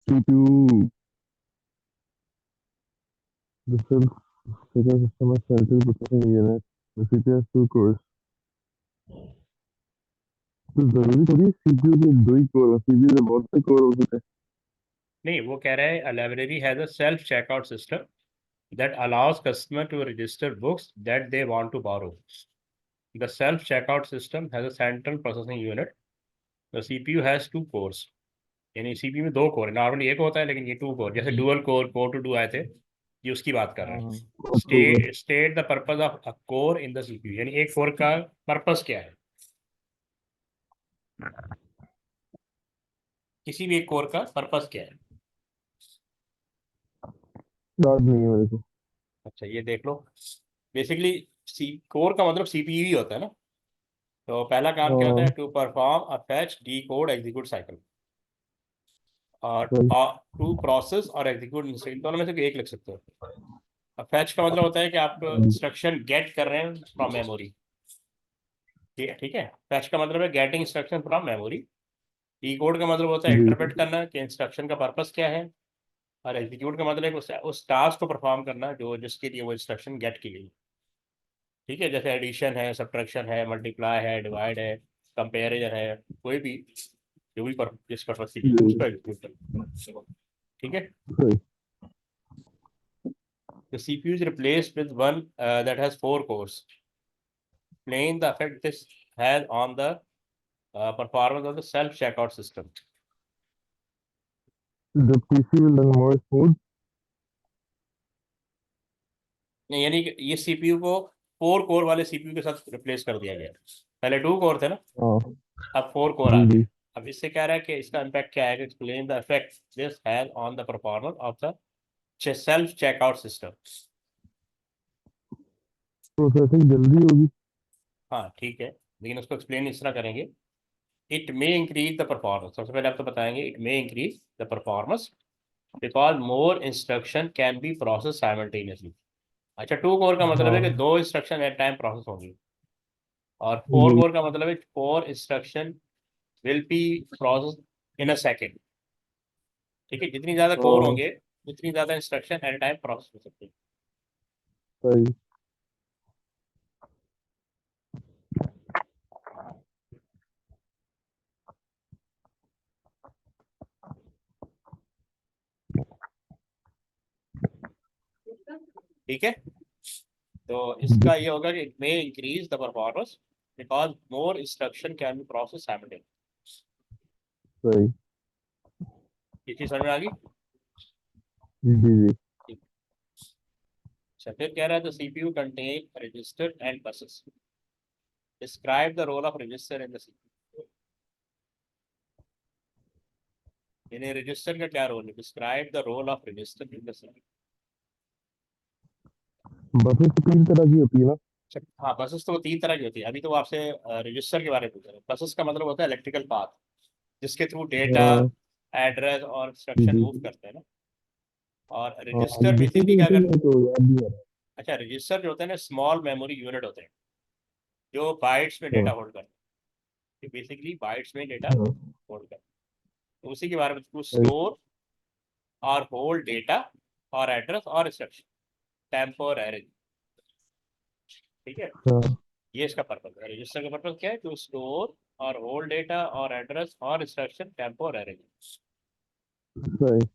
CPU, the self-checkout system has central processing unit. The CPU has two cores. तो जरूरी थोड़ी है CPU के दो ही कोर हो, सीपीयू के बहुत से कोर हो सकते नहीं, वो कह रहे हैं library has a self checkout system that allows customer to register books that they want to borrow. The self-checkout system has a central processing unit. The CPU has two cores. यानी CPU में दो core है, normally एक होता है लेकिन ये two core, जैसे dual core Core two Duo आए थे, ये उसकी बात कर रहे हैं। हैं। State the purpose of a core in the CPU, यानी एक कोर का पर्पस क्या है, किसी भी एक कोर का पर्पस क्या है। याद नहीं है मेरे को। अच्छा, ये देख लो। बेसिकली सी कोर का मतलब सीपीयू ही होता है ना। तो पहला काम क्या होता है, हाँ, to perform a fetch decode execute cycle, और सही। टू प्रोसेस और एग्जीक्यूट इंस्ट्रक्शन, दोनों में से एक लिख सकते हो। अब फैच का मतलब होता है कि आप इंस्ट्रक्शन गेट कर रहे हैं फ्रॉम मेमोरी। ठीक है, ठीक है। फैच का मतलब है getting instruction from memory. E code का मतलब होता है जी। इंटरप्रेट करना कि इंस्ट्रक्शन का पर्पस क्या है। और एग्जीक्यूट का मतलब है कि उस टास्क को परफॉर्म करना जो जिसके लिए वो इंस्ट्रक्शन गेट की गई। ठीक है, जैसे एडिशन है, सब्ट्रैक्शन है, मल्टीप्लाई है, डिवाइड है, कंपेरिजन है, कोई भी जो भी जिस पर्पस के लिए जी, उसको एग्जीक्यूट करना। ठीक है। सही। The CPU is replaced with one that has four cores. Explain the effect this has on the performance of the self-checkout system. The PC will run more smooth. नहीं, यानी कि ये सीपीयू को फोर कोर वाले CPU के साथ replace कर दिया गया। पहले टू कोर थे ना, हाँ। अब फोर कोर आ जी गए। जी। अब इससे कह रहा है कि इसका इम्पैक्ट क्या है, explain the effect this has on the performance of the self checkout system. Processing जल्दी होगी। हाँ ठीक है, लेकिन उसको एक्सप्लेन इस तरह करेंगे। It may increase the performance, सबसे पहले आप तो बताएंगे it may increase the performance because more instruction can be process simultaneously. अच्छा, टू कोर का मतलब है कि हाँ। दो इंस्ट्रक्शन एट टाइम प्रोसेस होंगी। और फोर जी। कोर का मतलब है four instruction will be process in a second. ठीक है, जितनी ज्यादा कोर हाँ, होंगे उतनी ज्यादा इंस्ट्रक्शन एट टाइम प्रोसेस हो सकती है। सही। ठीक है, तो जी, इसका ये होगा कि it may increase the performance because more instruction can be process simultaneously. सही। ये चीज समझ में आ गई। जी जी। अच्छा, फिर कह रहा है the CPU contain register and buses. Describe the role of register in the CPU, यानी रजिस्टर का क्या रोल है, describe the role of register in the CPU. बसें तो तीन तरह की होती है ना। हाँ, बसेस तो तीन तरह की होती है, अभी तो वो आपसे रजिस्टर के बारे में पूछ रहे हैं। बसेस का मतलब होता है इलेक्ट्रिकल पाथ, जिसके थ्रू डेटा, हाँ। एड्रेस और जी इंस्ट्रक्शन जी। मूव करते हैं ना। और हाँ, रजिस्टर जिससे बेसिकली कि क्या होती कर, है तो याद नहीं आ अच्छा रजिस्टर जो होते हैं ना स्मॉल मेमोरी यूनिट होते हैं जो बाइट्स में रहा। डेटा होल्ड करते हैं, बेसिकली बाइट्स में डेटा हाँ, होल्ड करते हैं। तो उसी के बारे में सही। स्टोर और होल्ड डेटा और एड्रेस और इंस्ट्रक्शन टेम्पोररी। ठीक है, हाँ, ये इसका पर्पज है। रजिस्टर का पर्पज क्या है, टू स्टोर और होल्ड डेटा और एड्रेस और इंस्ट्रक्शन टेम्पोररी। सही।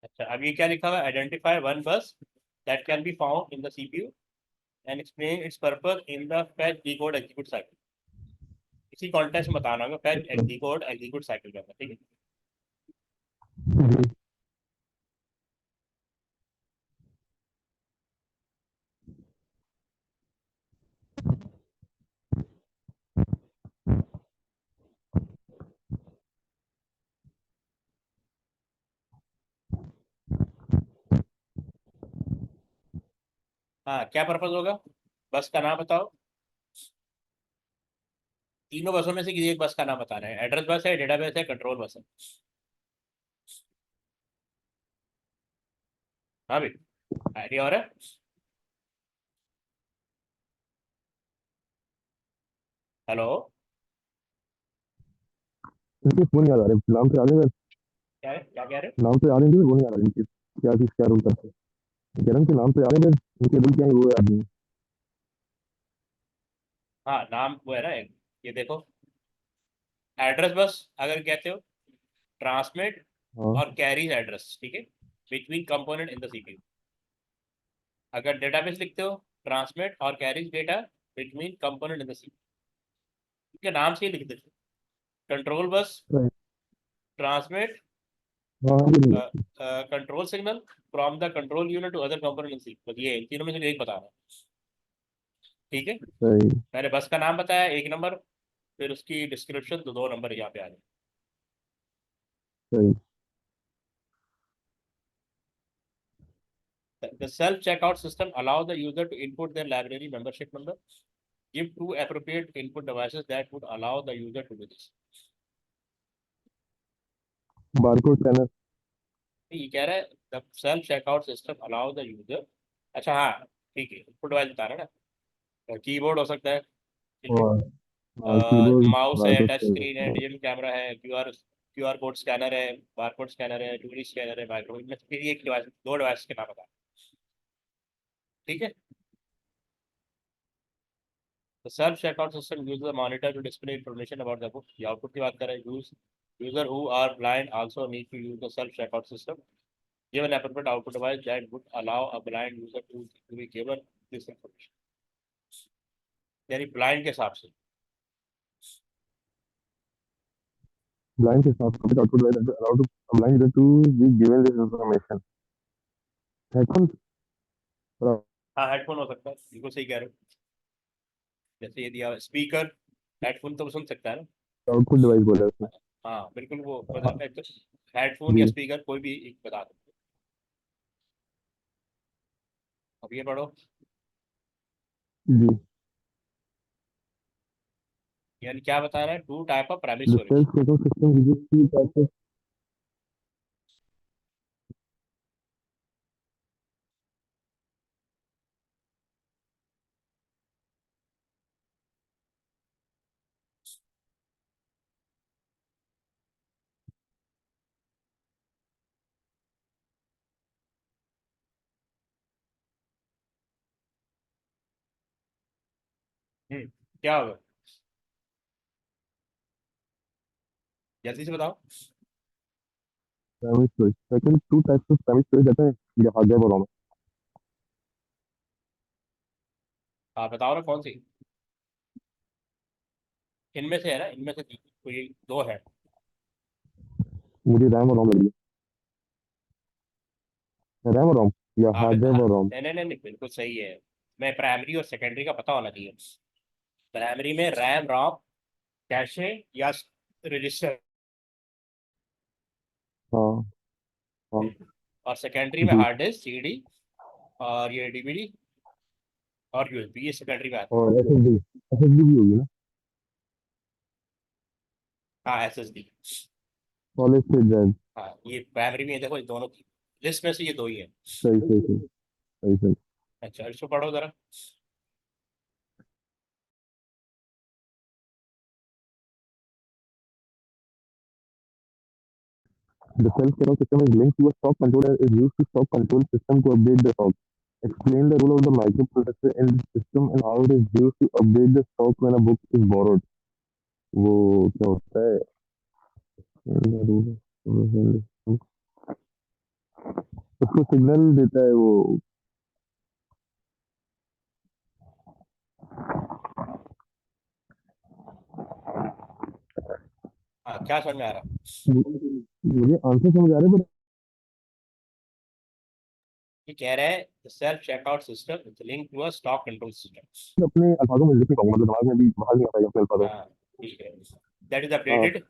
अच्छा, अब ये क्या लिखा हुआ है, आइडेंटिफाई वन बस that can be found in the CPU and explain its purpose in the fetch, decode, execute cycle. इसी कॉन्टेक्स्ट में बताना होगा fetch, decode, execute cycle का, ठीक है? जी। हाँ, क्या पर्पज होगा? बस का नाम बताओ। तीनों बसों में से किसी एक बस का नाम बता रहे हैं। एड्रेस बस है, डेटाबेस है, कंट्रोल बस है। हाँ भाई, आइडिया और है? हेलो, इनके फोन याद आ रहे हैं, नाम से याद है, क्या है, क्या कह रहे हो? नाम तो याद है, इनके फोन याद आ रहे हैं, इनके क्या चीज क्या रूल करते हैं। कह रहा हूँ कि नाम तो याद है, पर इनके रूल क्या है वो याद नहीं। हाँ, नाम वो है ना, ये देखो, एड्रेस बस अगर कहते हो, ट्रांसमिट हाँ। और कैरीज एड्रेस, ठीक है, between component in the CPU. अगर डेटाबेस लिखते हो, ट्रांसमिट और carries data between component in the CPU. इनके नाम से ही लिख देते, कंट्रोल बस, राइट। ट्रांसमिट, हाँ ये control signal from the control unit to other component in CPU. बस ये इन तीनों में से एक बता रहा है, ठीक है? सही। मैंने बस का नाम बताया 1 नंबर, फिर उसकी डिस्क्रिप्शन तो 2 नंबर यहाँ पे आ जाए। सही। The self-checkout system allow the user to input their library membership number, give two appropriate input devices that would allow the user to do this. Barcode scanner. ये कह रहा है the self-checkout system allow the user, अच्छा हाँ, ठीक है, input device बता रहा है ना, कीबोर्ड हो सकता है, ठीक है, और कीबोर्ड, माउस है, बारकोड टच स्क्रीन है, स्कैनर। डिजिटल कैमरा है, क्यूआर कोड स्कैनर है, बारकोड स्कैनर है, टूरिस्ट स्कैनर है, माइक्रोफोन, इनमें से किसी एक डिवाइस, 2 डिवाइस के नाम बता, ठीक है? The self-checkout system uses a monitor to display information about the book. The output की बात करें, user who are blind also need to use the self-checkout system. Give an appropriate output device that would allow a blind user to be given this information. यानी blind के हिसाब से। Blind के साथ commit output wise allowed to blind user to be given this information. Headphone. हाँ, headphone हो सकता है, बिल्कुल सही कह रहे हो। जैसे ये दिया स्पीकर, हेडफोन तो सुन सकता है ना? आउटपुट डिवाइस बोला है उसने। हाँ बिल्कुल, वो मतलब हेडफोन या जी। स्पीकर कोई भी एक बता दो। अब ये पढ़ो, जी। यानी क्या बता रहा है, two type of primary the storage. Self checkout system uses two types of. क्या होगा, जल्दी से बताओ। Primary storage second two types of primary storage that है ये हार्डवेयर और रॉम। आप बताओ ना कौन सी इनमें से है ना, इनमें से कोई दो है। मुझे रैम और रॉम लगी है, रैम और रॉम या आप हार्डवेयर हाँ, और रॉम। नहीं, बिल्कुल सही है। मैं प्राइमरी और सेकेंडरी का पता होना चाहिए। प्राइमरी में रैम रोम, कैशे या रजिस्टर, हाँ। हाँ। और सेकेंडरी में जी। हार्ड डिस्क, सीडी, और ये डीवीडी और यूएसबी, ये सेकेंडरी में आता है। और एसएसडी भी होगी ना। हाँ, एसएसडी। Solid state drive. हाँ, ये प्राइमरी में, देखो, ये दोनों की लिस्ट में से ये दो ही है। सही सही सही। सही सही। अच्छा, इसको पढ़ो जरा। The self-checkout system is linked to a stock controller is used to stock control system to update the stock. Explain the role of the microprocessor in the system and how it is used to update the stock when a book is borrowed. वो क्या होता है? उसको signal देता है वो, हाँ, क्या समझ में आ रहा है? मुझे आंसर समझ आ रहा है, ये कह रहा है self checkout system is link to a stock control system. But अपने अल्फाजों में लिख नहीं पाऊंगा, मतलब दिमाग में भी बाहर नहीं आता है अपने अल्फाजों। हाँ, ठीक है। दैट इज हाँ। Updated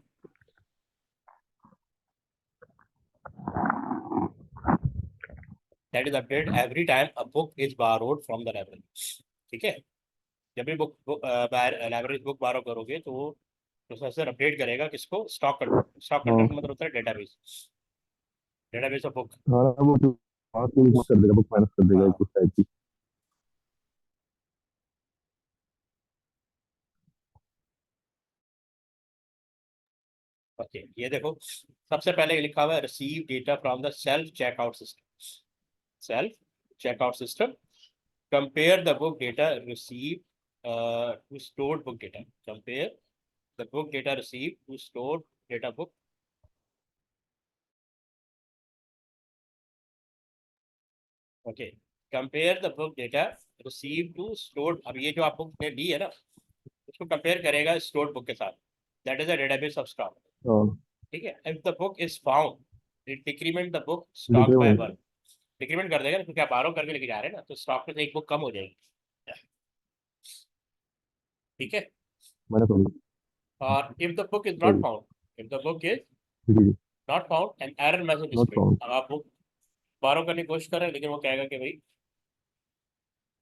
that is updated every time a book is borrowed from the library. ठीक है, जब भी बुक लाइब्रेरी बुक बारो करोगे तो वो प्रोसेसर अपडेट करेगा किसको? Stock control. स्टॉक कंट्रोल हाँ। मतलब होता है डेटाबेस, डेटाबेस ऑफ बुक। हाँ, वो जो बात को बुक कर देगा, बुक माइनस कर देगा, हाँ, कुछ टाइप की। ओके, ये देखो सबसे पहले लिखा हुआ है receive data from the self checkout system. Self checkout system compare the book data receive to stored book data. Compare the book data receive to stored data book. Okay, compare the book data receive to stored. अब ये जो आप book ने ली है ना, उसको compare करेगा stored book के साथ। That is a database of stock. हाँ। ठीक है, if the book is found it decrement the book stock by decrement. 1। Decrement कर देगा ना, क्योंकि आप बारो करके लेके जा रहे हैं ना, तो स्टॉक में से एक बुक कम हो जाएगी। ठीक है, मैंने समझ। और if the book is not सही। Found, if the book is जी जी। Not found an error message not display. Found. अब आप बुक बारो करने की कोशिश कर रहे हैं, लेकिन वो कहेगा कि भाई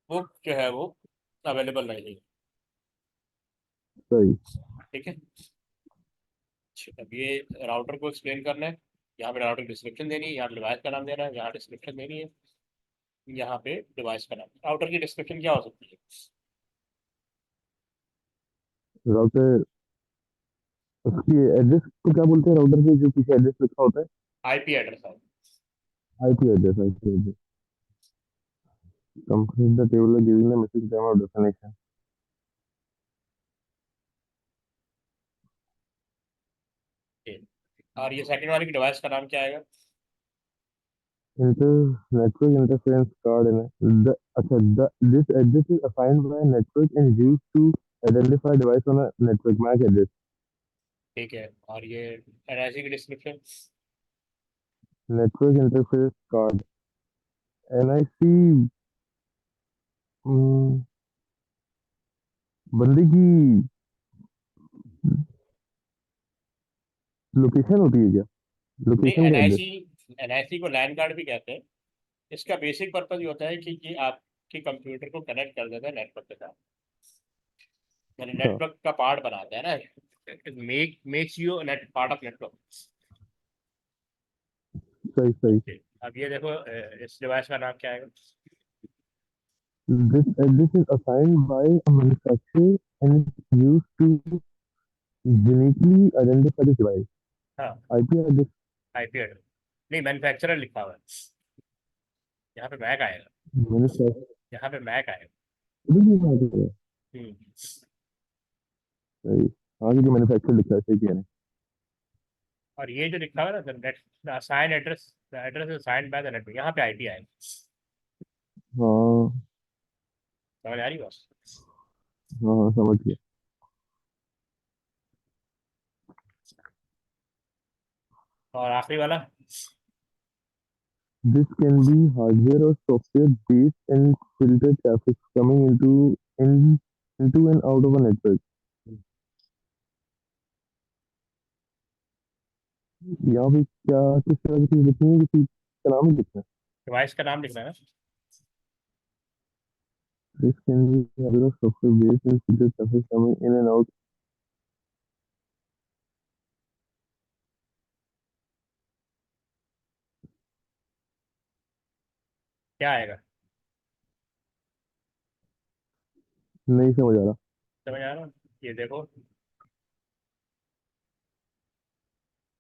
बुक जो है वो अवेलेबल नहीं है। सही। ठीक है, अब ये राउटर को एक्सप्लेन करना है। यहाँ पे राउटर डिस्क्रिप्शन देनी है, यहाँ पे डिवाइस का नाम देना है, यहाँ डिस्क्रिप्शन देनी है, यहाँ पे डिवाइस का नाम। राउटर की डिस्क्रिप्शन क्या हो सकती है? राउटर, उसकी एड्रेस को क्या बोलते हैं, राउटर के जो पीछे एड्रेस लिखा होता है? आईपी एड्रेस है। IP address, IP address. Complete the table giving the message time of destination. और ये सेकंड वाले की डिवाइस का नाम क्या आएगा? Inter network interference card in this address is assigned by network and used to identify device on a network MAC address. ठीक है, और ये एनआईसी की description? Network interface card, NIC, बंदे की लोकेशन होती है क्या? नहीं, लोकेशन का एड्रेस। एनआईसी को लैन कार्ड भी कहते हैं। इसका बेसिक पर्पज ये होता है कि ये आपके कंप्यूटर को कनेक्ट कर देता है नेटवर्क के साथ, यानी अच्छा। नेटवर्क का पार्ट बनाता है ना। Makes you net part of network. सही सही। अब ये देखो इस डिवाइस का नाम क्या है? This address is assigned by a manufacturer and is used to uniquely identify the device. हाँ, IP address आईपी एड्रेस। नहीं, मैन्युफैक्चरर लिखा हुआ है, यहाँ पे मैक आएगा। manufacturer यहाँ पे मैक आएगा। है। हम्म। सही। हाँ, क्योंकि मैन्युफैक्चर लिखा है, सही कह रहे हैं। और ये जो लिखा हुआ है ना, net assign address, the address is assigned by the network, यहाँ पे आईपी आएगा। हाँ। समझ आ रही बात? हाँ हाँ, समझ गया। और आखिरी वाला? This can be hardware or software based and filter traffic coming into and out of a network. यहाँ पे क्या किस तरह की चीज लिखनी है, किसी का नाम ही लिखना है? डिवाइस का नाम लिखना है ना। This can be hardware or software based and filter traffic coming in and out. क्या आएगा? नहीं समझ आ रहा। समझ आ रहा? ये देखो,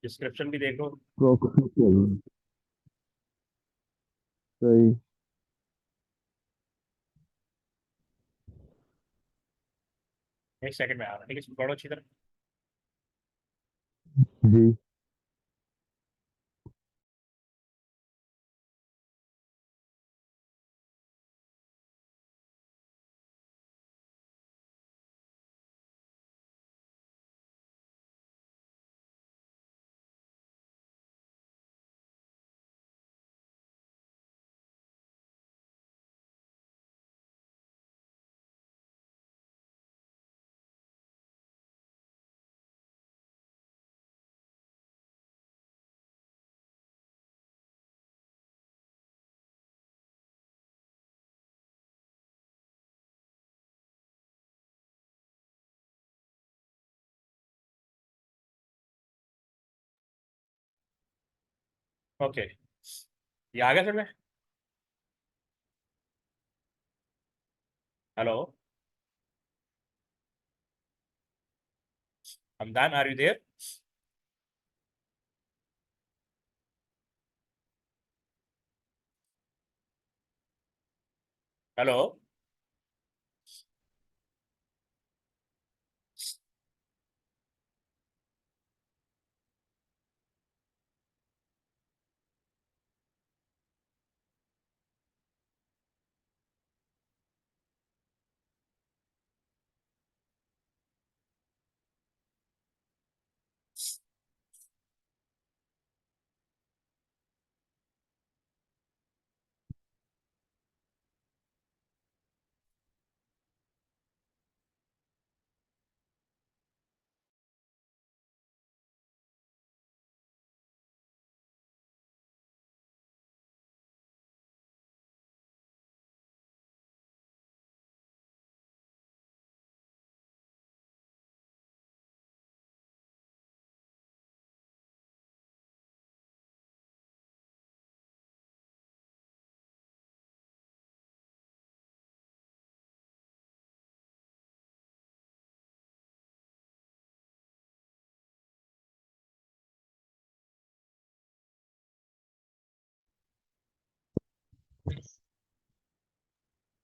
डिस्क्रिप्शन भी देखो। प्रॉक्सी सही। एक सेकंड में आ रहा है, ठीक है, पढ़ो अच्छी तरह। जी। ओके, ये आ गया फिर मैं। Hello Hamdan, are you there? Hello.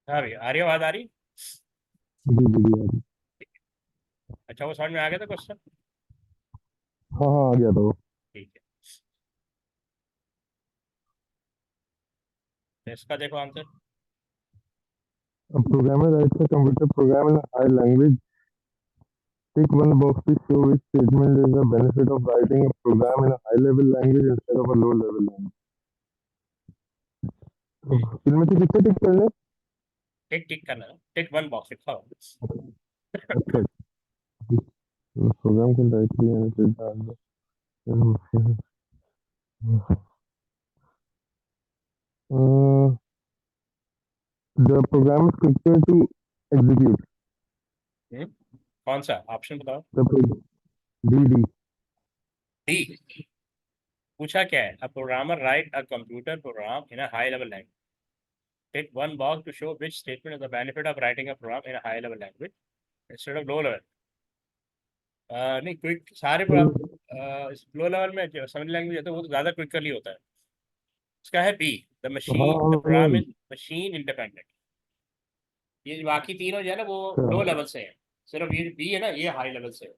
हाँ भैया, आ रही आवाज आ रही? जी जी जी, हाँ अच्छा, वो समझ में आ गया था क्वेश्चन? हाँ हाँ, आ गया था वो। ठीक है, तो इसका देखो answer. A programmer writes a computer program in a high language. Tick one box to show which statement is the benefit of writing a program in a high level language instead of a low level language. तो इनमें से कितने टिक करने? टिक टिक करना है, टिक one box लिखा अच्छा, programme can write the answer. Uh, the program is quicker to execute. हो। कौन सा ऑप्शन बताओ? The DD. डी। पूछा क्या है? A programmer write a computer program in a high level language. Tick one box to show which statement is the benefit of writing a program in a high level language instead of low level. नहीं, quick सारे program low level में जो समझ language होता है वो तो ज़्यादा क्विकली होता है। इसका है बी, द हाँ प्रोग्राम इज मशीन इंडिपेंडेंट। ये बाकी तीनों जो है ना वो लो अच्छा, लेवल से है, सिर्फ ये बी है ना ये हाई लेवल से है।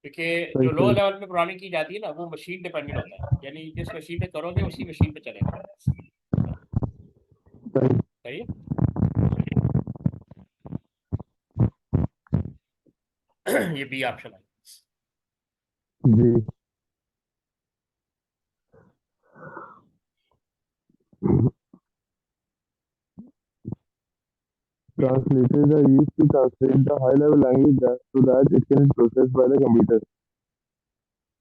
क्योंकि सही जो लो सही लेवल में प्रोग्रामिंग की जाती है ना वो मशीन डिपेंडेंट होता है, यानी जिस मशीन पे करोगे उसी मशीन पे चलेगा। सही। सही है। ये बी ऑप्शन है। जी। Translators are used to translate the high-level language so that it can be processed by the computer.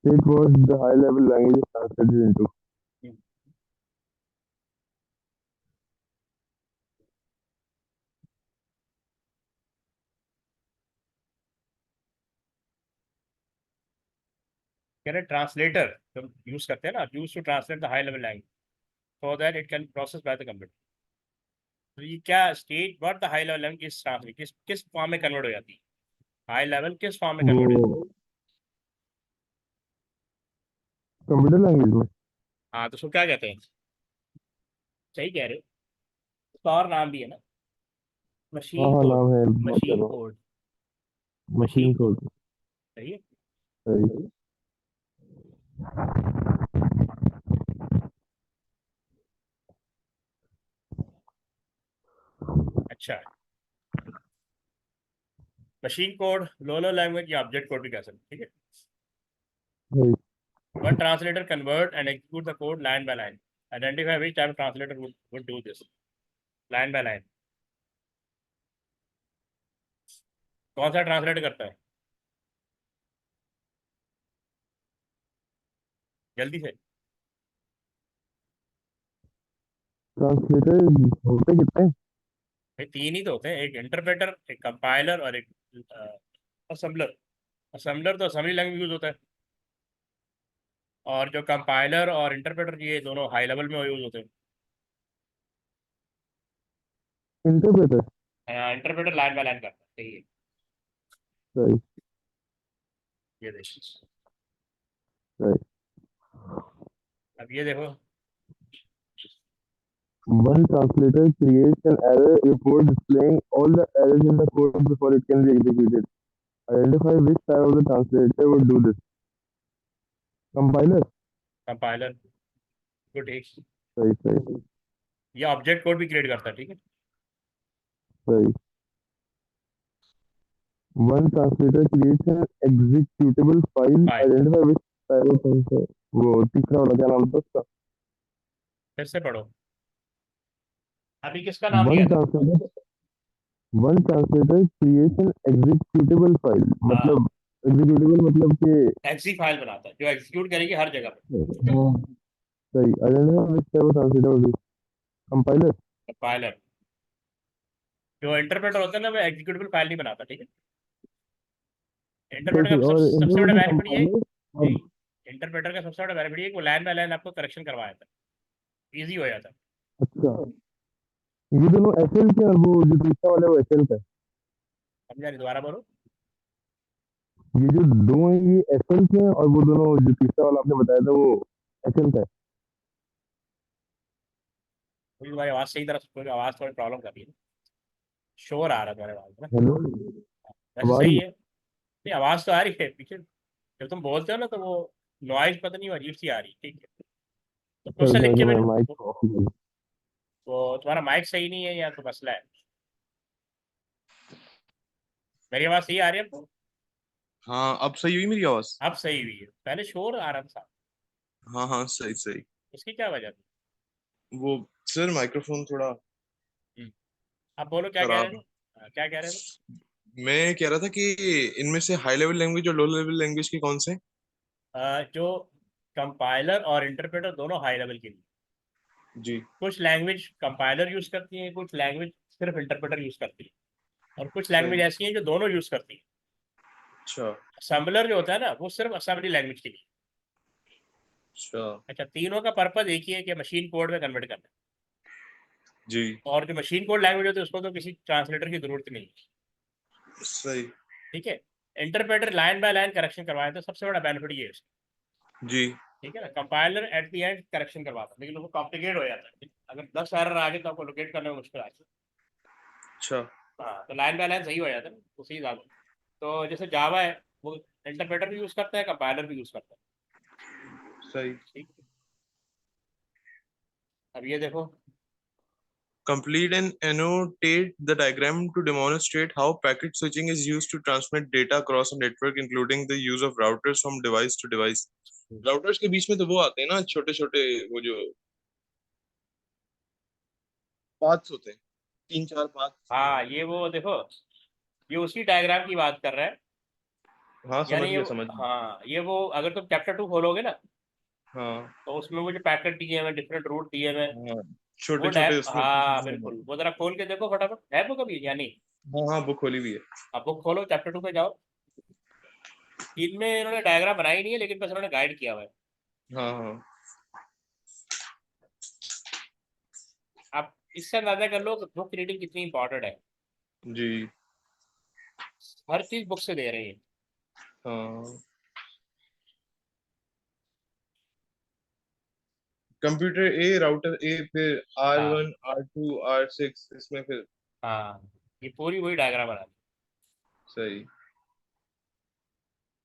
State what the high-level language is translated into. कह रहे ट्रांसलेटर जो यूज करते हैं ना, use to translate the high level language so that it can process by the computer. तो ये क्या state what the high level language is translate, किस किस फॉर्म में कन्वर्ट हो जाती है? हाई लेवल किस फॉर्म में कन्वर्ट हो जाती वो कंप्यूटर लैंग्वेज में। है? हाँ, तो उसको क्या कहते हैं? सही कह रहे हो, उसका और नाम भी है ना, हाँ मशीन हाँ, कोड। नाम है, बात कर मशीन रहा हूँ। Code. Machine machine code. Code. सही है। सही। अच्छा, मशीन कोड, लोलो लैंग्वेज या ऑब्जेक्ट कोड भी कह सकते हैं, ठीक है। सही। One translator convert and execute the code line by line. Identify which type of translator would do this line by line. कौन सा ट्रांसलेट करता है? जल्दी से। ट्रांसलेटर होते कितने? भाई तीन ही तो होते हैं, एक इंटरप्रेटर, एक कंपाइलर और एक असेंबलर। असेंबलर तो असेंबली लैंग्वेज यूज होता है। और जो कंपाइलर और इंटरप्रेटर ये दोनों हाई लेवल में यूज होते इंटरप्रेटर। हैं। इंटरप्रेटर लाइन बाय लाइन करता है, सही है। सही। ये देखो, सही। अब ये देखो, One translator creates an error report displaying all the errors in the code before it can be executed. Identify which type of the translator would do this. Compiler. Compiler को ठीक, सही सही ये ऑब्जेक्ट कोड भी create करता है, ठीक है। सही। One translator creates an executable file. File, Identify which type of translator. वो तीसरा वाला क्या नाम था उसका? फिर से पढ़ो, अभी किसका नाम लिया One था? translator One translator creates an executable file. हाँ, मतलब executable मतलब कि एक्सी फाइल बनाता है जो एग्जीक्यूट करेगी हर जगह पे। हाँ, सही। Identify which type of translator would be compiler. Compiler, जो इंटरप्रेटर होता है ना, वो एग्जीक्यूटेबल फाइल नहीं बनाता, ठीक है। सही इंटरप्रेटर सही। का और सबसे बड़ा इंटरप्रेटर बेनिफिट ये कंपाइलर और इंटरप्रेटर का सबसे बड़ा बेनिफिट ये कि वो लाइन बाय लाइन आपको करेक्शन करवा देता है, ईजी हो जाता है। अच्छा, ये दोनों एसएल के और वो जो तीसरा वाला है वो एसएल का है। समझा नहीं, दोबारा बोलो। ये जो दो हैं ये एसएल के हैं और वो दोनों जो तीसरा वाला आपने बताया था वो एसएल का है। मुझे तुम्हारी आवाज़ सही तरह से, आवाज़ थोड़ी प्रॉब्लम कर रही है, शोर आ रहा है तुम्हारे आवाज़ में ना। हेलो। वैसे अब आ रही सही है? है, नहीं आवाज़ तो आ रही है पीछे, जब तुम बोलते हो ना तो वो नॉइज पता नहीं अजीब सी आ रही है, ठीक है। तो अच्छा क्वेश्चन अच्छा लिख के अच्छा, मैं भेजो, माइक ऑफ ही करूँ। वो तुम्हारा माइक सही नहीं है या तो मसला है। मेरी आवाज़ सही आ रही है आपको? हाँ, अब सही हुई मेरी आवाज? अब सही हुई है, पहले शोर आ रहा था। हाँ हाँ, सही सही। इसकी क्या वजह थी? वो सर माइक्रोफोन थोड़ा आप बोलो क्या कह रहे खराब थे? है। क्या कह रहे थे? मैं कह रहा था कि इनमें से हाई लेवल लैंग्वेज और लो लेवल लैंग्वेज के कौन से? जो कंपाइलर और इंटरप्रेटर दोनों हाई लेवल के लिए, जी। कुछ लैंग्वेज कंपाइलर यूज करती है, कुछ लैंग्वेज सिर्फ इंटरप्रेटर यूज करती है, और कुछ लैंग्वेज सही। ऐसी हैं जो दोनों यूज करती है। अच्छा। असेंबलर जो होता है ना, वो सिर्फ असेंबली लैंग्वेज के लिए। अच्छा। अच्छा, तीनों का पर्पज एक ही है कि मशीन कोड में कन्वर्ट करना जी। है। और जो मशीन कोड लैंग्वेज होती है उसको तो किसी ट्रांसलेटर की जरूरत नहीं है, सही। ठीक है। Interpreter line by line correction करवाए तो सबसे बड़ा बेनिफिट ये है इसका, जी। ठीक है ना। Compiler at the and correction करवाता है, लेकिन वो कॉम्प्लिकेट हो जाता है, अगर 10 एरर आ गए तो आपको लोकेट करने में मुश्किल आती अच्छा। है। हाँ, तो लाइन बाय लाइन सही हो जाता है ना, उसी हिसाब से। तो जैसे जावा है, वो इंटरप्रेटर भी यूज करता है, कंपाइलर भी यूज करता है, सही। ठीक है। अब ये देखो, Complete and annotate the diagram to demonstrate how packet switching is used to transmit data across a network, including the use of routers from device to device. Routers के बीच में तो वो आते हैं ना, छोटे छोटे, वो जो पाथ्स होते हैं, तीन चार पाथ्स। हाँ ये वो देखो, ये उसी डायग्राम की बात कर रहा है। हाँ, यानी समझ ये, गया समझ गया। हाँ ये वो, अगर तुम चैप्टर 2 खोलोगे ना, हाँ तो उसमें वो जो पैकेट दिए हुए, डिफरेंट रूट दिए हुए, हाँ, वो छोटे छोटे डाय, उसमें। हाँ बिल्कुल, वो जरा खोल के देखो फटाफट, है वो कभी या नहीं? हाँ हाँ, बुक खोली हुई है। आप बुक खोलो, चैप्टर 2 पे जाओ। इनमें इन्होंने डायग्राम बनाई नहीं है, लेकिन बस इन्होंने गाइड किया हुआ है। हाँ हाँ। आप इससे अंदाजा कर लो कि बुक रीडिंग कितनी इंपॉर्टेंट है। जी। हर चीज बुक से दे रहे हैं। हाँ। कंप्यूटर ए, राउटर ए, फिर हाँ R1 R2 R6, इसमें फिर। हाँ, ये पूरी वही डायग्राम बना दी, सही।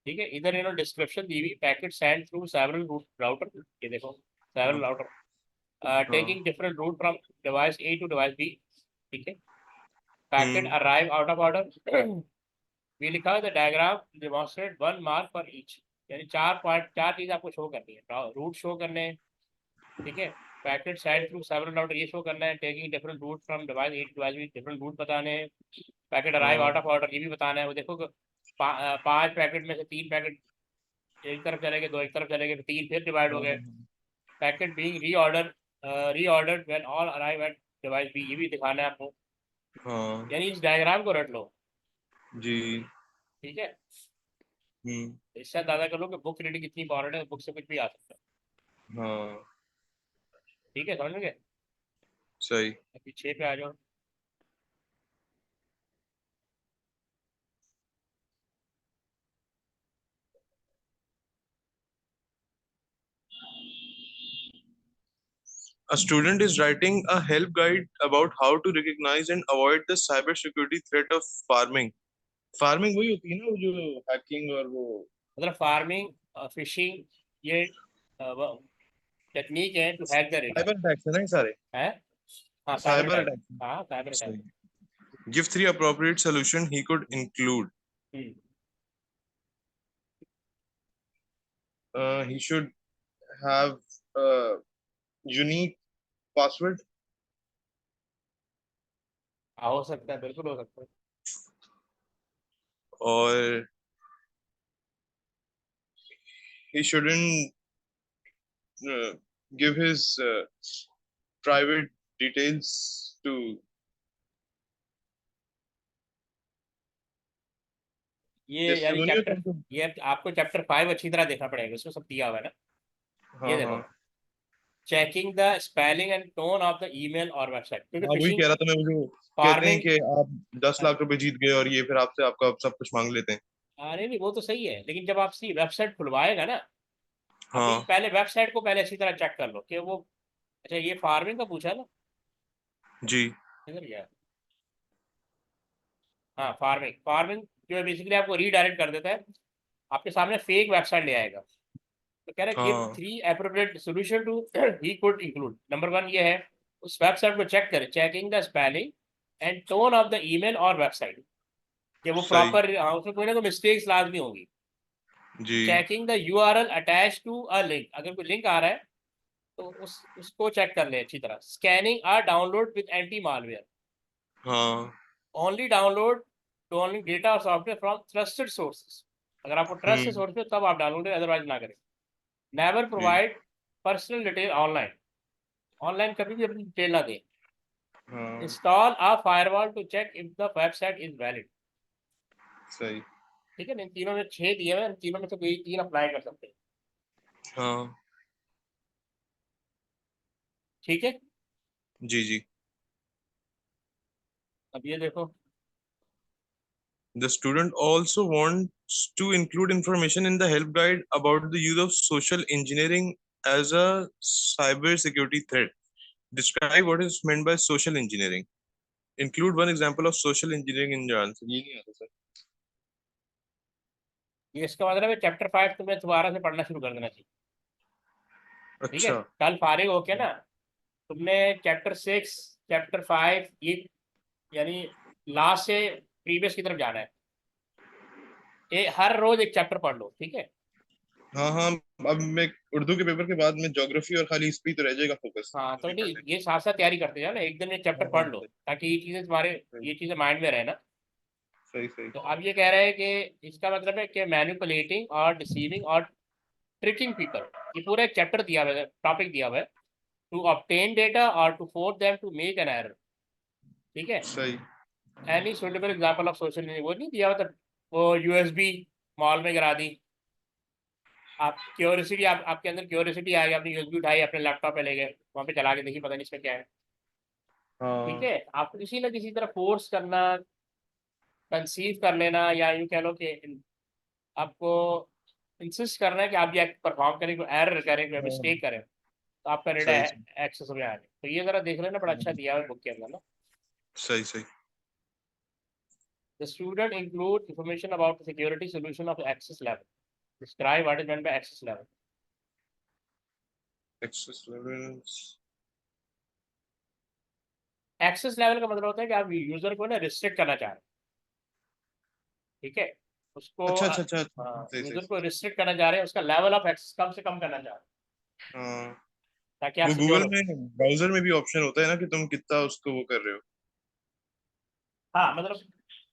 ठीक है। इधर इन्होंने डिस्क्रिप्शन दी हुई, packet send through several route router, ये देखो सेवरल हाँ राउटर हाँ। Taking different route from device A to device B, ठीक है। Packet hmm. Arrive out of order. ये लिखा है the diagram demonstrate 1 mark for each, यानी 4 पार्ट, 4 चीज आपको शो करनी है, रूट शो करने हैं, ठीक है। Packet side through several router ये शो करना है, taking different route from device A to device B, different route बताने हैं। पैकेट अराइव आउट हाँ ऑफ ऑर्डर ये भी बताना है, वो देखो कि 5 पैकेट में से 3 पैकेट एक तरफ चले गए, 2 एक तरफ चले गए, 3 फिर डिवाइड हो हाँ गए। हाँ packet being reordered when all arrive at device B, ये भी दिखाना है आपको। हाँ। यानी इस डायग्राम को रट लो, जी। ठीक है। इससे दादा कर लो कि बुक रीडिंग इतनी इंपॉर्टेंट है, बुक से कुछ भी आ सकता है। हाँ ठीक है, समझ गए? सही। अभी 6 पे आ जाओ। A student is writing a help guide about how to recognize and avoid the cybersecurity threat of farming. Farming वही होती है ना, वो जो हैकिंग और वो मतलब फार्मिंग, फिशिंग, ये टेक्निक है to hack the data cyber attacks है ना ये सारे। है। हाँ, साइबर साइबर अटैक। अटैक्स। हाँ, साइबर अटैक। सही। Give three appropriate solution he could include. He should have a unique password. हो सकता है, बिल्कुल हो सकता है। और he shouldn't give his private details to ये यानी testimonial चैप्टर, to- ये आपको चैप्टर 5 अच्छी तरह देखना पड़ेगा, इसमें सब दिया हुआ है ना। ये हाँ देखो, हाँ checking the spelling and tone of the email और वेबसाइट, क्योंकि हाँ, वही फिशिंग, कह रहा था मैं। वो जो कहते हैं फार्मिंग। कि आप 10 लाख रुपए जीत गए और ये फिर आपसे आपका सब कुछ मांग लेते हैं। अरे नहीं, वो तो सही है, लेकिन जब आप सी वेबसाइट खुलवाएगा ना, अभी हाँ पहले वेबसाइट को पहले अच्छी तरह चेक कर लो कि वो, अच्छा ये फार्मिंग का पूछा ना, जी। इधर गया। हाँ, फार्मिंग, फार्मिंग जो है बेसिकली आपको रीडायरेक्ट कर देता है, आपके सामने फेक वेबसाइट ले आएगा। तो कह रहा है गिव हाँ 3 appropriate solution to he could include. Number 1 ये है, उस वेबसाइट को चेक करें, checking the spelling and tone of the email और वेबसाइट, कि वो सही। प्रॉपर, हाँ उसमें कोई ना कोई मिस्टेक्स लाजमी होंगी। जी। Checking the URL attach to a link, अगर कोई लिंक आ रहा है तो उसको चेक कर ले अच्छी तरह। Scanning a download with anti malware, हाँ। ओनली डाउनलोड डाउनलोडिंग डेटा और सॉफ्टवेयर फ्रॉम ट्रस्टेड सोर्सेज, अगर आपको ट्रस्ट है सोर्स पे तब आप डाउनलोड करें, अदरवाइज ना करें। नेवर जी। Provide personal detail online, online कभी भी अपनी डिटेल ना दें। हाँ install a firewall to check if the website is valid. सही। ठीक है, इन तीनों में 6 दिए हुए हैं, इन तीनों में से कोई 3 अप्लाई कर सकते हैं। हाँ ठीक है, जी जी। अब ये देखो, The student also wants to include information in the help guide about the use of social engineering as a cyber security threat. Describe what is meant by social engineering. Include one example of social engineering in your answer. ये नहीं आता sir. ये इसका मतलब है chapter 5 तुम्हें दोबारा से पढ़ना शुरू कर देना चाहिए। ठीक है, अच्छा। कल फारिग होके ना, तुमने चैप्टर 6, चैप्टर 5, ये यानी लास्ट से प्रीवियस की तरफ जाना है। हर रोज एक चैप्टर पढ़ लो, ठीक है। हाँ हाँ। अब मैं उर्दू के पेपर के बाद में ज्योग्राफी और खाली इस पे ही तो रह जाएगा फोकस। हाँ तो नहीं, ये साथ साथ तैयारी करते जाओ ना, एक दिन एक चैप्टर हाँ हाँ पढ़ लो, ताकि ये चीजें तुम्हारे, ये चीजें माइंड में रहे ना। सही सही। तो अब ये कह रहे हैं कि इसका मतलब है कि मैनिपुलेटिंग और डिसीविंग और ट्रिकिंग पीपल, ये पूरा एक चैप्टर दिया हुआ है, टॉपिक दिया हुआ है, टू ऑब्टेन डेटा और to force them to make an error. ठीक है, सही। Any suitable example of social, वो नहीं दिया हुआ था, वो यूएसबी मॉल में गिरा दी, आप क्यूरियोसिटी, आपके अंदर क्यूरियोसिटी आ गई, आपने यूएसबी उठाई, अपने लैपटॉप पे ले गए, वहाँ पे चला के देखी, पता नहीं इसमें क्या है। ठीक हाँ। है, आपको किसी ना किसी तरह फोर्स करना, कंसीव कर लेना, या यूँ कह लो कि आपको इंसिस्ट करना है कि आप भी परफॉर्म करें, कोई एरर करें, कोई हाँ, मिस्टेक करें, तो आपका डेटा सही सही। एक्सेस में आ जाए। तो ये जरा देख लेना, बड़ा अच्छा हाँ, दिया हुआ है बुक के अंदर ना। सही सही। The student include information about the security solution of the access level. Describe what is meant by access level. Access levels. Access level का मतलब होता है कि आप यूजर को ना रिस्ट्रिक्ट करना चाह रहे हैं। ठीक है, उसको अच्छा अच्छा अच्छा अच्छा, हाँ, सही सही यूजर को सही। रिस्ट्रिक्ट करना चाह रहे हैं, उसका लेवल ऑफ एक्सेस कम से कम करना चाह रहे हाँ। हैं, ताकि आप वो सिक्योर गूगल हो। में ब्राउजर में भी ऑप्शन होता है ना कि तुम कितना उसको वो कर रहे हो। हाँ मतलब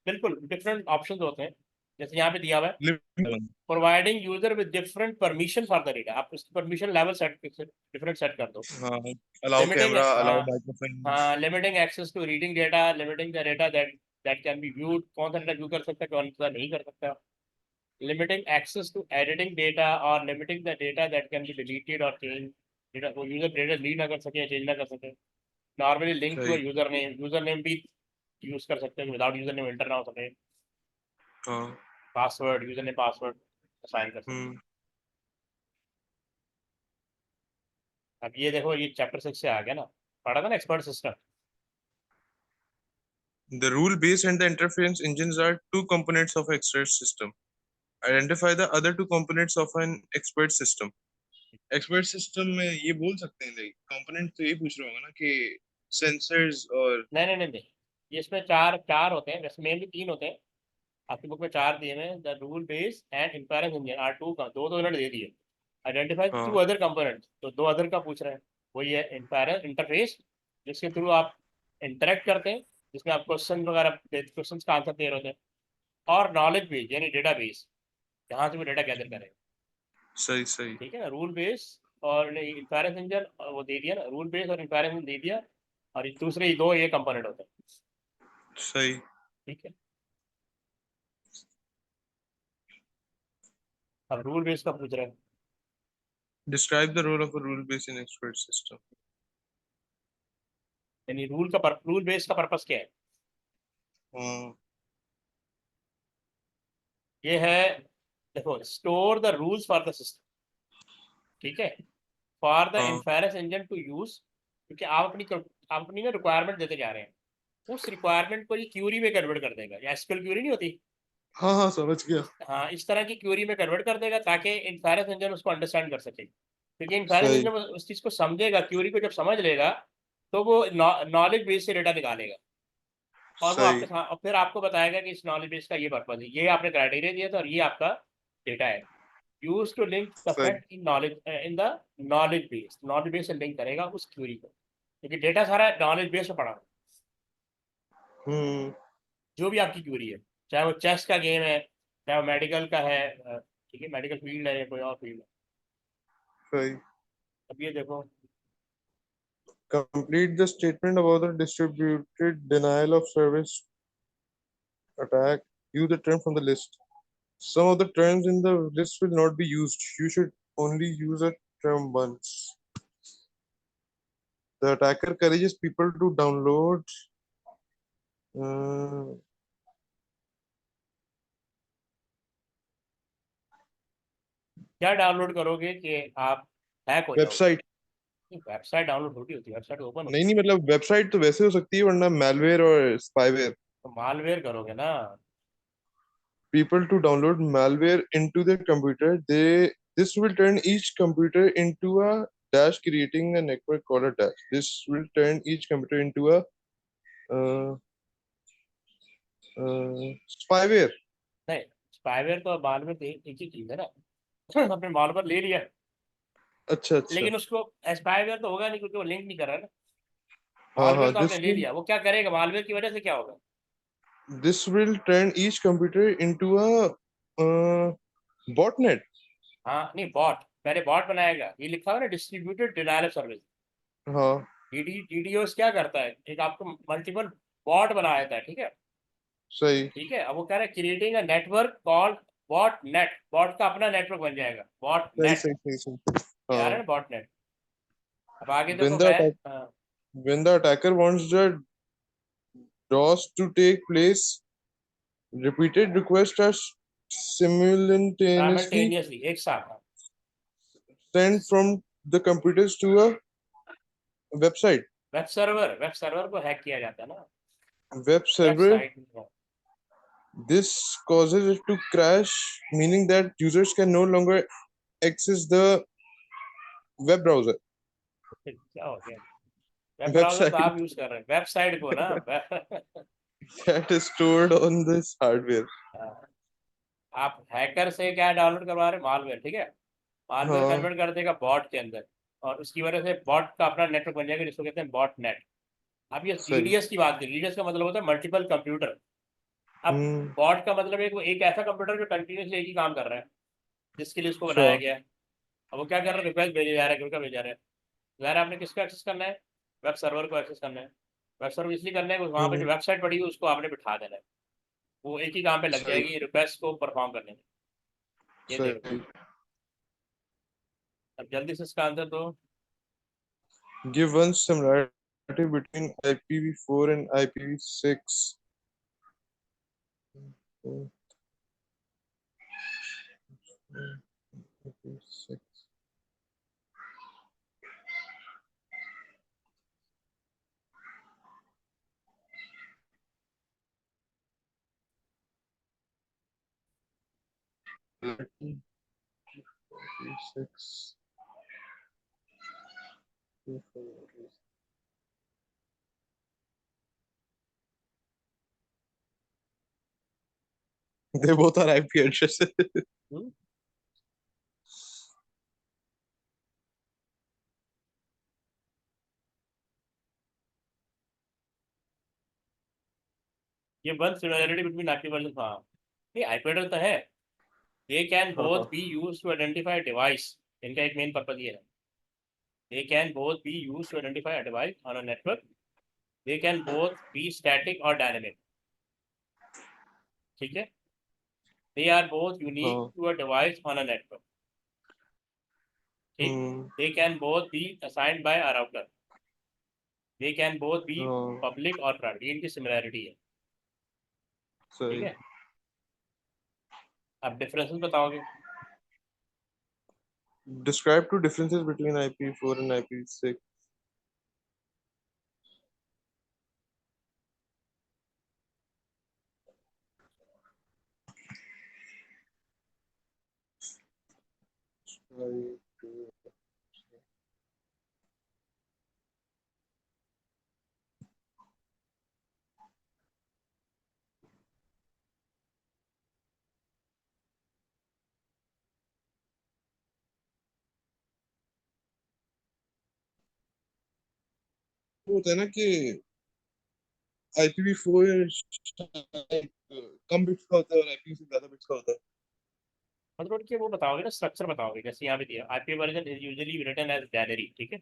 बिल्कुल डिफरेंट ऑप्शंस होते हैं, जैसे यहाँ पे दिया हुआ है, limit. Providing user with different permission for the data, आप उसकी permission level set different set कर दो। हाँ। अलाउ लिमिटिंग, कैमरा, हाँ अलाउ माइक्रोफोन। हाँ, limiting access to reading data, limiting the data that that can be viewed, कौन सा data view कर सकता है, कौन सा नहीं कर सकता। limiting access to editing data or limiting the data that can be deleted or changed. Data वो यूजर डेटा रीड ना कर सके, चेंज ना कर सके. नॉर्मली लिंक टू सही. यूजर नेम भी यूज कर सकते हैं, विदाउट यूजर नेम एंटर ना हो सके. हाँ. Password, user name password assign कर सकते हैं. हम्म. अब ये देखो, ये चैप्टर 6 से आ गया ना, पढ़ा था ना expert system. The rule base and the interference engines are two components of an expert system. Identify the other two components of an expert system. Expert system में ये बोल सकते हैं, लाइक कंपोनेंट तो ये पूछ रहा होगा ना कि सेंसर्स और नहीं, ये इसमें चार चार होते हैं, वैसे मेनली 3 होते हैं. आपकी बुक में 4 दिए हैं. The rule base and inference engine are two का, दो तो उन्होंने दे दिए. आइडेंटिफाई 2 अदर कंपोनेंट्स, तो 2 अदर का पूछ रहे हैं. वही है इन्फेरेंस इंटरफेस, जिसके थ्रू आप इंटरेक्ट करते हैं, जिसमें आप क्वेश्चन वगैरह क्वेश्चन का आंसर दे रहे होते हैं. और नॉलेज बेस यानी डेटा बेस, जहाँ से वो डेटा गैदर करें. सही सही. ठीक है ना. रूल बेस और इन्फेरेंस इंजन वो दे दिया ना, रूल बेस और इन्फेरेंस इंजन दे दिया. और ये दूसरे 2 ये कंपोनेंट होते हैं. सही. ठीक है. अब रूल बेस का पूछ रहे हैं. Describe the role of a rule based in expert system. यानी रूल बेस का पर्पस क्या है? हाँ. ये है, देखो, store the rules for the system. ठीक है. फॉर द हाँ. इन्फेरेंस इंजन टू यूज, क्योंकि आप अपनी ना रिक्वायरमेंट देते जा रहे हैं. उस रिक्वायरमेंट को ये क्यूरी में कन्वर्ट कर देगा. या एसक्यूएल क्यूरी नहीं होती, हाँ हाँ समझ गया. हाँ, इस तरह की क्यूरी में कन्वर्ट कर देगा ताकि इन्फेरेंस इंजन उसको अंडरस्टैंड कर सके. क्योंकि इन्फेरेंस सही. इंजन उस चीज को समझेगा, क्यूरी को जब समझ लेगा तो वो नॉलेज बेस से डेटा निकालेगा. और वो सही. आपके और फिर आपको बताएगा कि इस नॉलेज बेस का ये पर्पज है, ये आपने क्राइटेरिया दिया था और ये आपका डेटा है. यूज टू लिंक द सही. Fact in the knowledge base से लिंक करेगा उस क्यूरी को, क्योंकि डेटा सारा नॉलेज बेस में पड़ा है. हम्म. जो भी आपकी क्यूरी है, चाहे वो चेस का गेम है, चाहे वो मेडिकल का है, ठीक है, मेडिकल फील्ड है या कोई और फील्ड है. सही. अब ये देखो, Complete the statement about the distributed denial of service attack. Use the term from the list. Some of the terms in the list will not be used. You should only use a term once. The attacker encourages people to download क्या download करोगे कि आप hack हो जाओगे? Website. Website download थोड़ी होती है, website open होती नहीं नहीं, मतलब वेबसाइट तो वैसे हो सकती है, वरना malware और spyware. है. तो मालवेयर करोगे ना. People to download malware into their computer. This will turn each computer into a dash, creating a network called a dash. This will turn each computer into a uh, spyware. नहीं, spyware तो malware तो एक ही चीज है ना. आपने malware ले लिया, अच्छा अच्छा. लेकिन उसको स्पाईवेयर तो होगा नहीं, क्योंकि वो लिंक नहीं कर रहा है ना. हाँ मालवेयर हाँ. तो आपने ले लिया, वो क्या करेगा? मालवेयर की वजह से क्या होगा? This will turn each computer into a botnet. हाँ, नहीं, बॉट पहले बॉट बनाएगा. ये लिखा हुआ ना, डिस्ट्रीब्यूटेड डिनायल ऑफ सर्विस. हाँ. डीडीओस क्या करता है, एक आपको मल्टीपल बॉट बना देता है. ठीक है. सही. ठीक है. अब वो कह रहा है creating a network called bot net. Bot का अपना नेटवर्क बन जाएगा, बॉट सही नेट. सही सही सही. यार है हाँ. ना, बॉट नेट. अब आगे When देखो the मैं, attack, when the attacker wants the DOS to take place, repeated requests are simultaneously simultaneously, एक साथ. sent from the computers to a website. Web server को हैक किया जाता है ना, Web server. Website. This causes it to crash, meaning that users can no longer access the web browser. क्या हो गया? वेब ब्राउजर तो Website आप यूज कर रहे हैं, वेबसाइट को ना. that is stored on this hardware. आप हैकर से क्या डाउनलोड करवा रहे हैं? मालवेयर. ठीक है. मालवेयर हाँ. कन्वर्ट कर देगा बॉट के अंदर, और उसकी वजह से बॉट का अपना नेटवर्क बन जाएगा, जिसको कहते हैं बॉट नेट. अब ये सही. डीडीएस की बात करें. डीडीएस का मतलब होता है मल्टीपल कंप्यूटर. अब हम्म. बॉट का मतलब एक ऐसा कंप्यूटर जो कंटिन्यूसली एक ही काम कर रहा है, जिसके लिए उसको बनाया Sure. गया है. अब वो क्या कर रहा है? रिक्वेस्ट भेजे जा रहा है, क्यों भेजा रहा है? ज़ाहिर है आपने किसको एक्सेस करना है? वेब सर्वर को एक्सेस करना है. वेब सर्वर इसलिए करना है कि वहाँ पे जो वेबसाइट पड़ी है उसको आपने बिठा देना है. वो एक ही काम पे लग सही. जाएगी रिक्वेस्ट को परफॉर्म करने में. ये सही। देखो, अब जल्दी से इसका आंसर दो। Give one similarity between IPv4 and IPv6. IPv6. IPv6. They both are IP addresses. Hmm? ये one similarity between IP version, हाँ ये आईपी एड्रेस तो है। They can both be use to identify device, इनका एक main purpose ये है। They can both be use to identify a device on a network. They can both be static और dynamic, ठीक है। दे आर बोथ यूनिक हाँ। To a device on a network, ठीक। They can both be assigned by a router. They can both B हाँ, public और private, ये इनकी similarity है, ठीक सही। है। अब डिफरेंसेस बताओगे। Describe two differences between IPv4 and IPv6. वो होता है ना कि IPv4 कम बिट्स का होता है और IPv6 ज्यादा बिट्स का होता है। मतलब कि वो बताओगे ना, स्ट्रक्चर बताओगे, जैसे यहाँ पे दिया IP version is usually written as binary, ठीक है।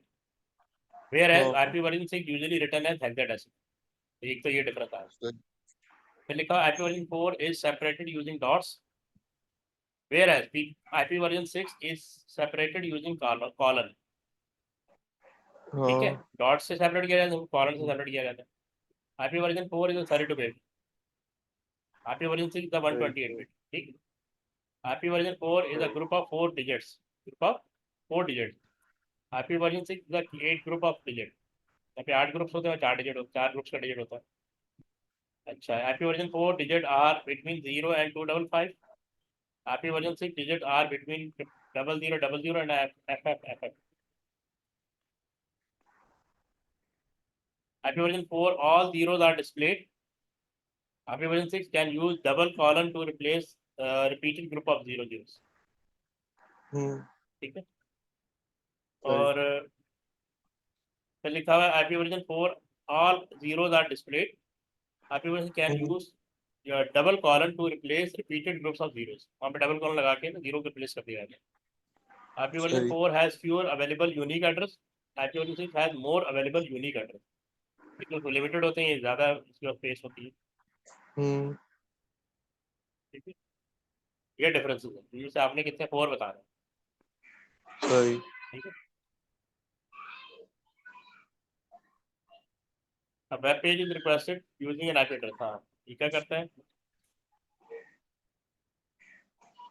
वेयर एज हाँ, IP version 6 usually written as hexadecimal, एक तो ये डिफरेंस है। सही। फिर लिखा IP version 4 is separated using dots, whereas IP version 6 is separated using colon, ठीक है। हाँ, डॉट से सेपरेट किया जाता है, कॉलन से सेपरेट किया जाता है। IP version 4 is 32 bit, IP version 6 the सही। 128 बिट, ठीक। IP version 4 is a group of 4 digits, group of 4 digits. IP version 6 is a 8 group of digits. यहाँ पे 8 ग्रुप्स होते हैं, 4 डिजिट होते हैं, 4 ग्रुप्स का डिजिट होता है। अच्छा, IP version 4 digit are between 0 and 255। IP version 6 digit are between 0000 and FFFF। IP version 4 all zeros are displayed। IP version 6 can use double colon to replace repeated group of 0 zeros, हम्म, ठीक है। सही। और फिर लिखा हुआ है IP version 4 all zeros are displayed। IP version can hmm, use double colon to replace repeated groups of zeros, वहाँ पे डबल कॉलन लगा के ना जीरो को रिप्लेस कर दिया गया। आईपी वर्जन सही। 4 has fewer available unique address. IP version 6 has more available unique address. इतने लिमिटेड होते हैं, ज़्यादा इसकी स्पेस होती है, हम्म, ठीक है। ये डिफरेंसेस है, जैसे आपने कितने 4 बता रहे हैं, सही। ठीक है। अब web page is requested using N IP address, हाँ ये क्या करता है।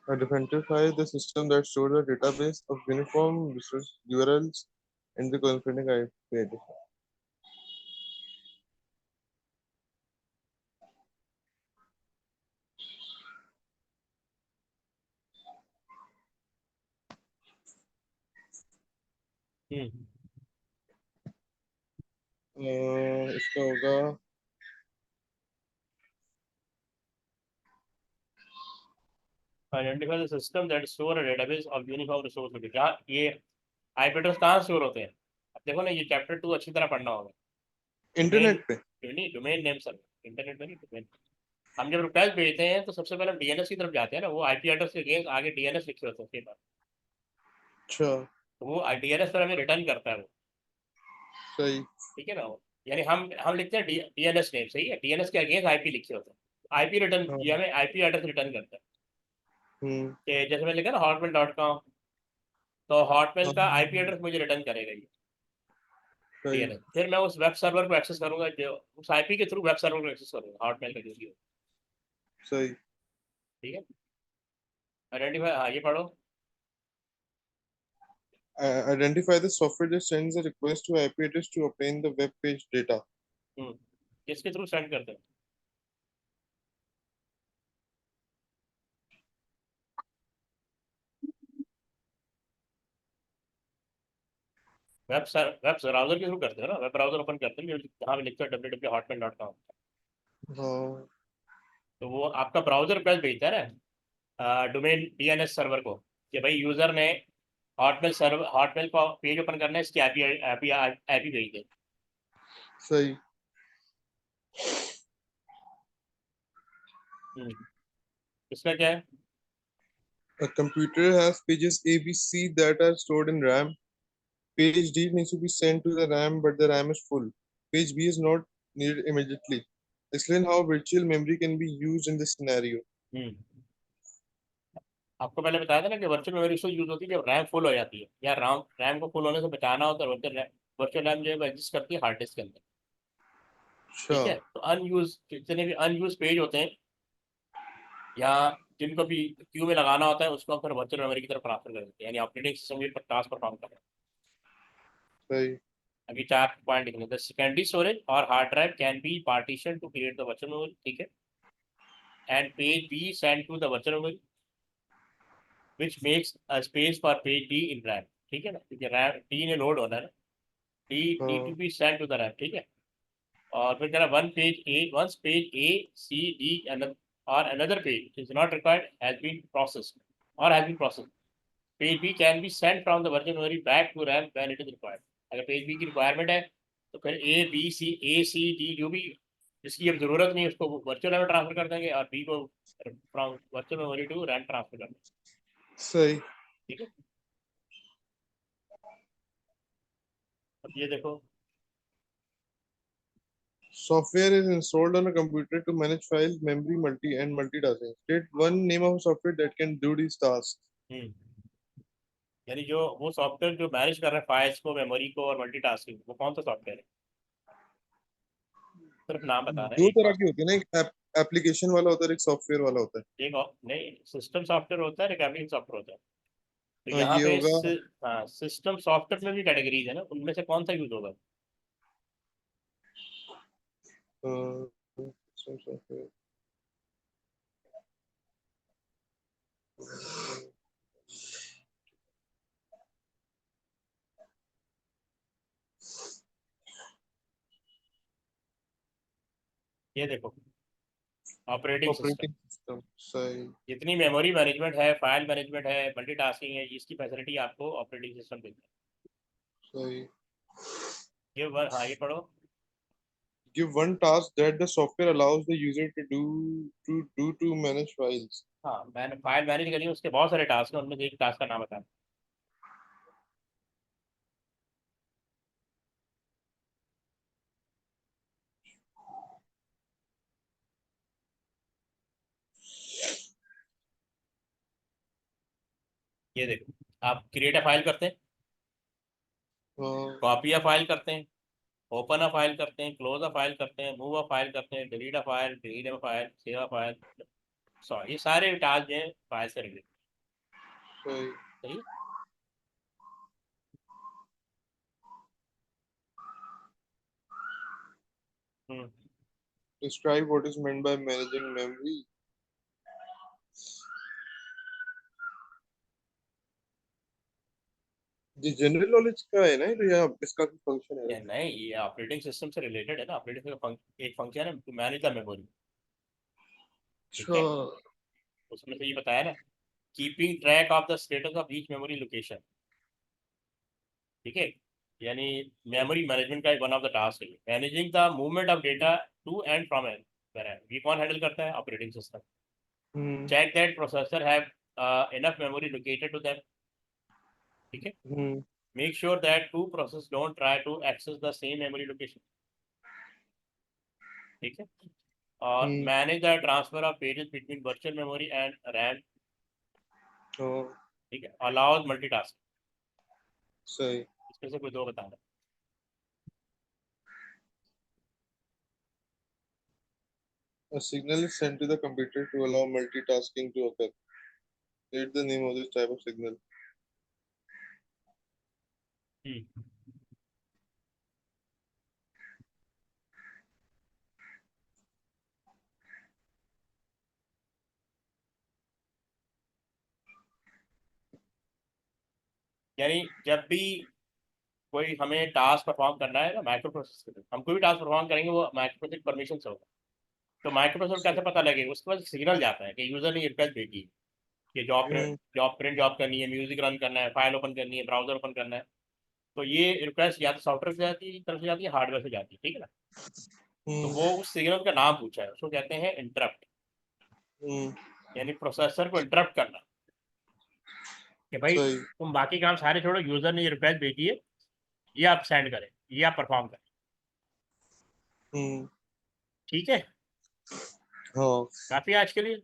Identify the system that stores a database of uniform URLs in the corresponding IP address. हम्म, इसका होगा identify the system that store a database of uniform resource, क्या ये IP address कहाँ स्टोर होते हैं। अब देखो ना, ये चैप्टर 2 अच्छी तरह पढ़ना होगा। डोमेन, इंटरनेट पे। नहीं डोमेन नेम सर, इंटरनेट में नहीं, डोमेन। हम जब रिक्वेस्ट भेजते हैं तो सबसे पहले हम डीएनएस की तरफ जाते हैं ना, वो आईपी एड्रेस के अगेंस्ट आगे डीएनएस लिखे होते हैं उसके बाद, अच्छा, तो वो डीएनएस पर हमें रिटर्न करता है वो, सही। ठीक है ना वो। यानी हम लिखते हैं डीएनएस नेम, सही है, डीएनएस के अगेंस्ट आईपी लिखे होते हैं, आईपी रिटर्न, हाँ, ये हमें आईपी एड्रेस रिटर्न करता है, हम्म कि जैसे मैंने लिखा ना hotmail.com, तो हॉटमेल का हाँ, आईपी एड्रेस मुझे रिटर्न करेगा ये सही डीएनएस। फिर मैं उस वेब सर्वर को एक्सेस करूंगा, जो उस आईपी के थ्रू वेब सर्वर को एक्सेस करूंगा, हॉटमेल का जो भी हो। सही ठीक है, आइडेंटिफाई, हाँ ये पढ़ो। Identify the software that sends a request to IP address to obtain the web page data. किसके थ्रू सेंड करते हैं? वेब ब्राउजर के थ्रू करते हैं ना, वेब ब्राउजर ओपन करते हैं जहाँ पे लिखते हैं www.hotmail.com। हाँ तो वो आपका ब्राउजर रिक्वेस्ट भेजता है ना डोमेन डीएनएस सर्वर को, कि भाई यूजर ने हॉटमेल सर्वर, हॉटमेल का पेज ओपन करना है, इसकी आईपी आईपी आईपी भेज दे। सही इसका क्या है? A computer has pages A, B, C that are stored in RAM. Page D needs to be sent to the RAM, but the RAM is full. Page B is not needed immediately. Explain how virtual memory can be used in this scenario. हम्म आपको पहले बताया था ना कि virtual memory उसको use होती है जब रैम फुल हो जाती है, या रैम रैम को फुल होने से बचाना होता है। वर्चुअल रैम जो है एग्जिस्ट करती है हार्ड डिस्क के अंदर। अच्छा ठीक है, तो अनयूज जितने भी अनयूज पेज होते हैं, या जिनको भी क्यू में लगाना होता है, उसको हम फिर वर्चुअल मेमोरी की तरफ ट्रांसफर कर देते हैं, यानी ऑपरेटिंग सिस्टम के टास्क परफॉर्म कर रहे हैं। सही अभी 4 पॉइंट लिखने, द सेकेंडरी स्टोरेज और hard drive can be partition to create the virtual memory. ठीक है, and page B send to the virtual memory which makes a space for page D in RAM. ठीक है ना, क्योंकि RAM D ने load होना है ना, डी डी टू हाँ B send to the RAM. ठीक है, और फिर कह रहा once page A, C, D or another page is not required has been processed or has been processed. Page B can be sent from the virtual memory back to RAM when it is required. अगर page B की requirement है तो फिर A, B, C, A, C, D जो भी जिसकी अब जरूरत नहीं है उसको वर्चुअल मेमोरी ट्रांसफर कर देंगे, और बी को from virtual memory to RAM transfer कर देंगे। सही ठीक है, अब ये देखो। Software is installed on a computer to manage files, memory, and multitasking. State one name of software that can do these tasks. हम्म यानी जो वो सॉफ्टवेयर जो मैनेज कर रहे हैं फाइल्स को, मेमोरी को और मल्टीटास्किंग, वो कौन सा सॉफ्टवेयर है? सिर्फ नाम बता रहे हैं, दो एक तरह बार। की होती है ना, एक एप्लीकेशन वाला होता है, एक सॉफ्टवेयर वाला होता है। नहीं, सिस्टम सॉफ्टवेयर होता है, रिकवरिंग सॉफ्टवेयर होता है। तो हाँ यहाँ ये पे होगा हाँ, सिस्टम सॉफ्टवेयर में भी कैटेगरीज है ना, उनमें से कौन सा यूज होगा? software। ये देखो, ऑपरेटिंग सिस्टम। ऑपरेटिंग सिस्टम सही जितनी मेमोरी मैनेजमेंट है, फाइल मैनेजमेंट है, मल्टीटास्किंग है, इसकी फैसिलिटी आपको ऑपरेटिंग सिस्टम देता सही है। हाँ ये पढ़ो। give one task that the software allows the user to manage files। हाँ, मैंने फाइल मैनेज करी है, उसके बहुत सारे टास्क हैं, उनमें से एक टास्क का नाम बता। ये देखो, आप क्रिएट अ फाइल करते हैं, हाँ कॉपी अ फाइल करते हैं, ओपन अ फाइल करते हैं, क्लोज अ फाइल करते हैं, मूव अ फाइल करते हैं, delete a file, delete a file, save a file. Sorry, ये सारे टास्क हैं फाइल से रिलेटेड। सही सही है? हम्म describe what is meant by managing memory। ये जनरल नॉलेज का है ना, तो यहाँ इसका फंक्शन है। नहीं, ये ऑपरेटिंग सिस्टम से रिलेटेड है ना, ऑपरेटिंग का एक फंक्शन है टू मैनेज द मेमोरी। ठीक अच्छा है, उसमें से ये बताया ना, keeping track of the status of each memory location. ठीक है, यानी मेमोरी मैनेजमेंट का वन ऑफ द टास्क है managing the movement of data to and from an. ये कौन हैंडल करता है? Operating system. Hmm check that processor have enough memory located to them। ठीक है, हम्म make sure that two processes don't try to access the same memory location। ठीक है, और हम्म manage the transfer of pages between virtual memory and RAM हाँ ठीक है, allows multitask, सही। इसमें से कोई दो बताना। A signal is sent to the computer to allow multitasking to occur. State the name of this type of signal. हम्म, यानी जब भी कोई हमें टास्क परफॉर्म करना है ना माइक्रो प्रोसेसर, हम कोई भी टास्क परफॉर्म करेंगे वो माइक्रो प्रोसेसर परमिशन से होगा। तो माइक्रो प्रोसेसर कैसे पता लगेगा, उसके बाद सिग्नल जाता है कि यूजर ने रिक्वेस्ट भेजी है कि हम्म जॉब करनी है, म्यूजिक रन करना है, फाइल ओपन करनी है, ब्राउजर ओपन करना है। तो ये रिक्वेस्ट या तो सॉफ्टवेयर से जाती है, तरफ से जाती है, हार्डवेयर से जाती है, ठीक है ना। तो हम्म वो उस सिग्नल का नाम पूछा है, उसको कहते हैं इंटरप्ट, हम्म यानी प्रोसेसर को इंटरप्ट करना कि भाई सही। तुम बाकी काम सारे छोड़ो, यूजर ने ये रिक्वेस्ट भेजी है, ये आप सेंड करें, ये आप परफॉर्म करें, हम्म ठीक है। हाँ काफी आज के लिए।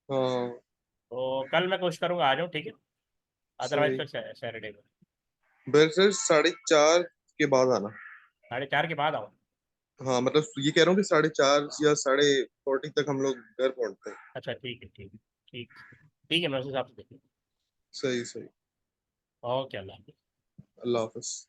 हाँ तो कल मैं कोशिश करूंगा आ जाऊँ, ठीक है, अदरवाइज सही। फिर सैटरडे को वैसे 4:30 के बाद आना। 4:30 के बाद आऊँ। हाँ मतलब ये कह रहा हूँ कि 4:30 या 4:40 तक हम लोग घर पहुंचते हैं। अच्छा ठीक है, ठीक है, ठीक, ठीक है, मैं उस हिसाब से देखूँ। सही सही। ओके, अल्लाह हाफिज़। अल्लाह हाफिज।